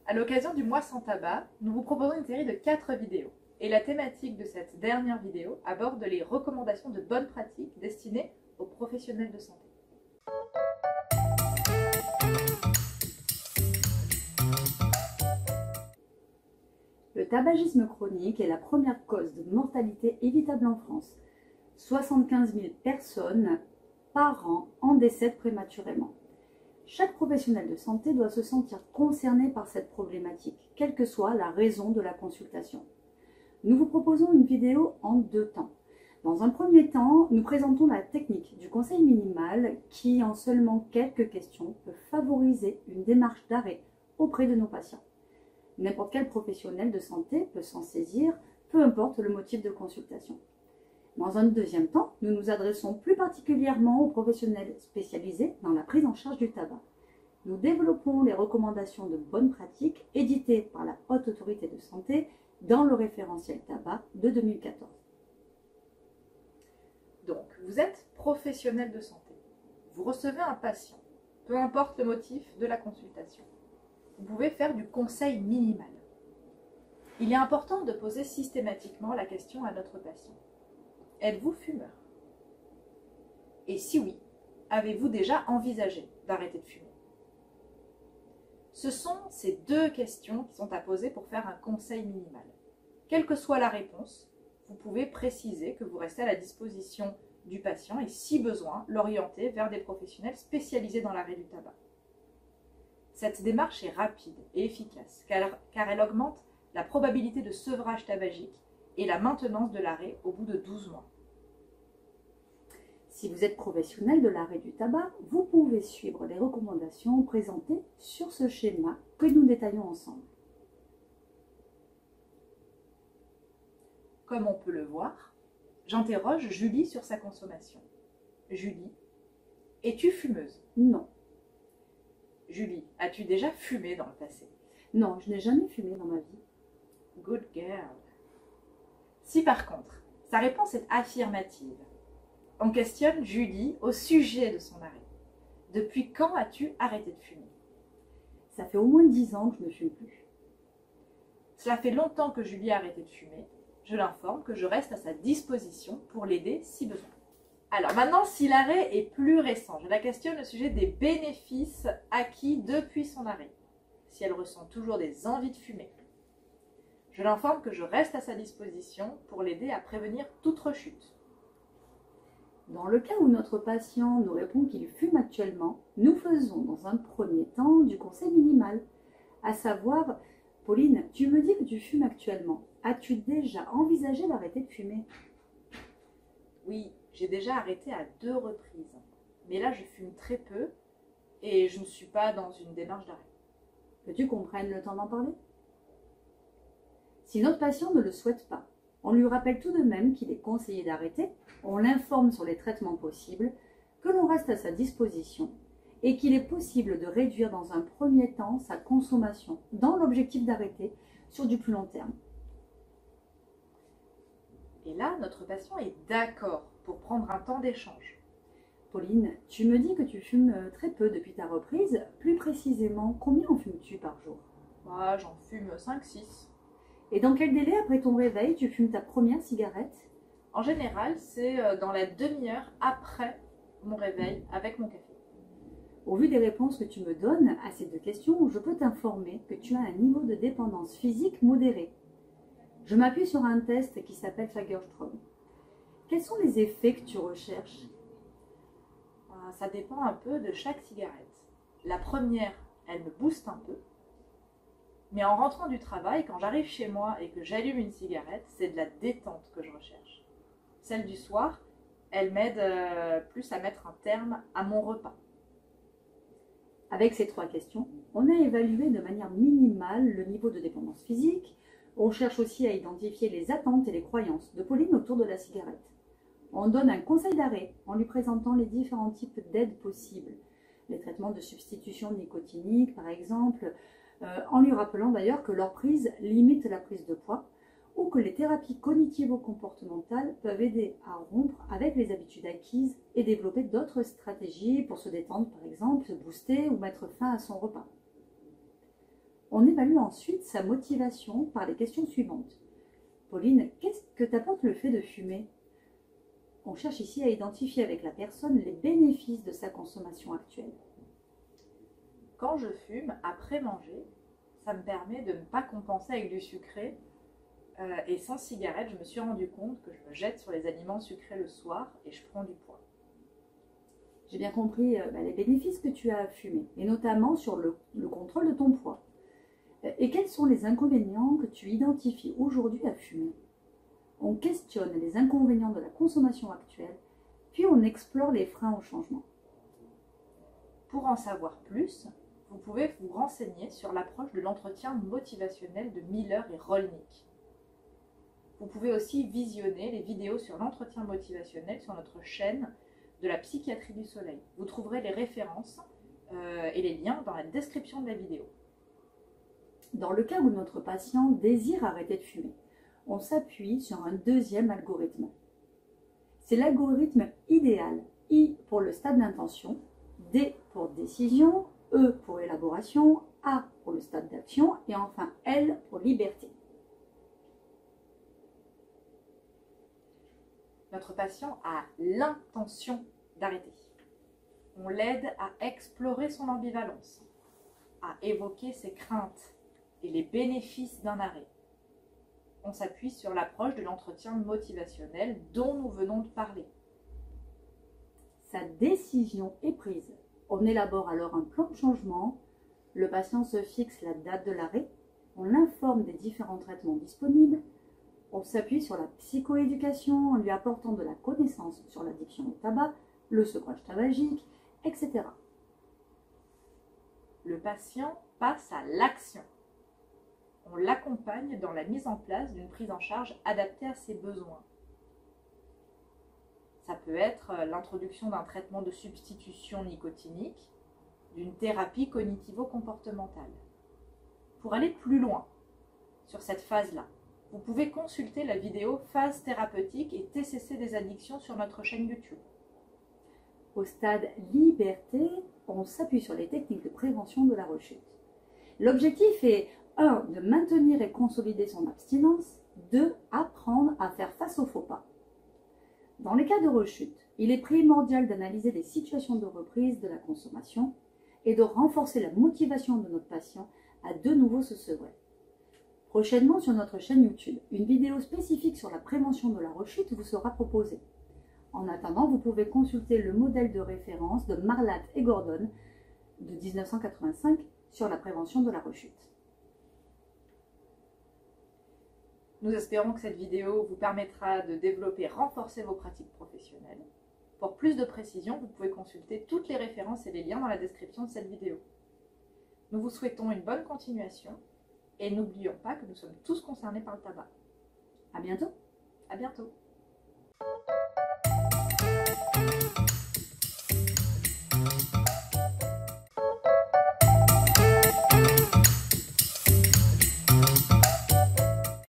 À l'occasion du mois sans tabac, nous vous proposons une série de 4 vidéos. Et la thématique de cette dernière vidéo aborde les recommandations de bonnes pratiques destinées aux professionnels de santé. Le tabagisme chronique est la première cause de mortalité évitable en France. 75 000 personnes par an en décèdent prématurément. Chaque professionnel de santé doit se sentir concerné par cette problématique, quelle que soit la raison de la consultation. Nous vous proposons une vidéo en 2 temps. Dans un premier temps, nous présentons la technique du conseil minimal qui, en seulement quelques questions, peut favoriser une démarche d'arrêt auprès de nos patients. N'importe quel professionnel de santé peut s'en saisir, peu importe le motif de consultation. Dans un deuxième temps, nous nous adressons plus particulièrement aux professionnels spécialisés dans la prise en charge du tabac. Nous développons les recommandations de bonnes pratiques éditées par la Haute Autorité de Santé dans le référentiel tabac de 2014. Donc, vous êtes professionnel de santé. Vous recevez un patient, peu importe le motif de la consultation. Vous pouvez faire du conseil minimal. Il est important de poser systématiquement la question à notre patient. Êtes-vous fumeur? Et si oui, avez-vous déjà envisagé d'arrêter de fumer? Ce sont ces 2 questions qui sont à poser pour faire un conseil minimal. Quelle que soit la réponse, vous pouvez préciser que vous restez à la disposition du patient et, si besoin, l'orienter vers des professionnels spécialisés dans l'arrêt du tabac. Cette démarche est rapide et efficace car elle augmente la probabilité de sevrage tabagique et la maintenance de l'arrêt au bout de 12 mois. Si vous êtes professionnel de l'arrêt du tabac, vous pouvez suivre les recommandations présentées sur ce schéma que nous détaillons ensemble. Comme on peut le voir, j'interroge Julie sur sa consommation. Julie, es-tu fumeuse? Non. Julie, as-tu déjà fumé dans le passé? Non, je n'ai jamais fumé dans ma vie. Good girl. Si par contre, sa réponse est affirmative, on questionne Julie au sujet de son arrêt. Depuis quand as-tu arrêté de fumer? Ça fait au moins 10 ans que je ne fume plus. Cela fait longtemps que Julie a arrêté de fumer. Je l'informe que je reste à sa disposition pour l'aider si besoin. Alors maintenant, si l'arrêt est plus récent, je la questionne au sujet des bénéfices acquis depuis son arrêt. Si elle ressent toujours des envies de fumer. Je l'informe que je reste à sa disposition pour l'aider à prévenir toute rechute. Dans le cas où notre patient nous répond qu'il fume actuellement, nous faisons dans un premier temps du conseil minimal, à savoir, Pauline, tu me dis que tu fumes actuellement. As-tu déjà envisagé d'arrêter de fumer? Oui, j'ai déjà arrêté à 2 reprises. Mais là, je fume très peu et je ne suis pas dans une démarche d'arrêt. Veux-tu qu'on prenne le temps d'en parler? Si notre patient ne le souhaite pas, on lui rappelle tout de même qu'il est conseillé d'arrêter, on l'informe sur les traitements possibles, que l'on reste à sa disposition et qu'il est possible de réduire dans un premier temps sa consommation dans l'objectif d'arrêter sur du plus long terme. Et là, notre patient est d'accord pour prendre un temps d'échange. Pauline, tu me dis que tu fumes très peu depuis ta reprise. Plus précisément, combien en fumes-tu par jour? J'en fume 5-6. Et dans quel délai après ton réveil tu fumes ta première cigarette? En général, c'est dans la demi-heure après mon réveil avec mon café. Au vu des réponses que tu me donnes à ces 2 questions, je peux t'informer que tu as un niveau de dépendance physique modéré. Je m'appuie sur un test qui s'appelle Fagerström. Quels sont les effets que tu recherches? Ça dépend un peu de chaque cigarette. La première, elle me booste un peu. Mais en rentrant du travail, quand j'arrive chez moi et que j'allume une cigarette, c'est de la détente que je recherche. Celle du soir, elle m'aide plus à mettre un terme à mon repas. Avec ces 3 questions, on a évalué de manière minimale le niveau de dépendance physique. On cherche aussi à identifier les attentes et les croyances de Pauline autour de la cigarette. On donne un conseil d'arrêt en lui présentant les différents types d'aides possibles. Les traitements de substitution nicotinique, par exemple, en lui rappelant d'ailleurs que leur prise limite la prise de poids ou que les thérapies cognitivo-comportementales peuvent aider à rompre avec les habitudes acquises et développer d'autres stratégies pour se détendre, par exemple, se booster ou mettre fin à son repas. On évalue ensuite sa motivation par les questions suivantes. Pauline, qu'est-ce que t'apporte le fait de fumer? On cherche ici à identifier avec la personne les bénéfices de sa consommation actuelle. Quand je fume, après manger, ça me permet de ne pas compenser avec du sucré. Et sans cigarette, je me suis rendu compte que je me jette sur les aliments sucrés le soir et je prends du poids. J'ai bien compris les bénéfices que tu as à fumer, et notamment sur le contrôle de ton poids. Et quels sont les inconvénients que tu identifies aujourd'hui à fumer? On questionne les inconvénients de la consommation actuelle, puis on explore les freins au changement. Pour en savoir plus, vous pouvez vous renseigner sur l'approche de l'entretien motivationnel de Miller et Rolnick. Vous pouvez aussi visionner les vidéos sur l'entretien motivationnel sur notre chaîne de la psychiatrie du soleil. Vous trouverez les références et les liens dans la description de la vidéo. Dans le cas où notre patient désire arrêter de fumer, on s'appuie sur un deuxième algorithme. C'est l'algorithme idéal. I pour le stade d'intention, D pour décision, E pour élaboration, A pour le stade d'action et enfin L pour liberté. Notre patient a l'intention d'arrêter. On l'aide à explorer son ambivalence, à évoquer ses craintes et les bénéfices d'un arrêt. On s'appuie sur l'approche de l'entretien motivationnel dont nous venons de parler. Sa décision est prise. On élabore alors un plan de changement. Le patient se fixe la date de l'arrêt. On l'informe des différents traitements disponibles. On s'appuie sur la psychoéducation en lui apportant de la connaissance sur l'addiction au tabac, le sevrage tabagique, etc. Le patient passe à l'action. On l'accompagne dans la mise en place d'une prise en charge adaptée à ses besoins. Ça peut être l'introduction d'un traitement de substitution nicotinique, d'une thérapie cognitivo-comportementale. Pour aller plus loin sur cette phase-là, vous pouvez consulter la vidéo Phase thérapeutique et TCC des addictions sur notre chaîne YouTube. Au stade liberté, on s'appuie sur les techniques de prévention de la rechute. L'objectif est 1. De maintenir et consolider son abstinence. 2. Apprendre à faire face aux faux pas. Dans les cas de rechute, il est primordial d'analyser les situations de reprise de la consommation et de renforcer la motivation de notre patient à de nouveau se sevrer. Prochainement sur notre chaîne YouTube, une vidéo spécifique sur la prévention de la rechute vous sera proposée. En attendant, vous pouvez consulter le modèle de référence de Marlatt et Gordon de 1985 sur la prévention de la rechute. Nous espérons que cette vidéo vous permettra de développer et renforcer vos pratiques professionnelles. Pour plus de précision, vous pouvez consulter toutes les références et les liens dans la description de cette vidéo. Nous vous souhaitons une bonne continuation et n'oublions pas que nous sommes tous concernés par le tabac. À bientôt. À bientôt.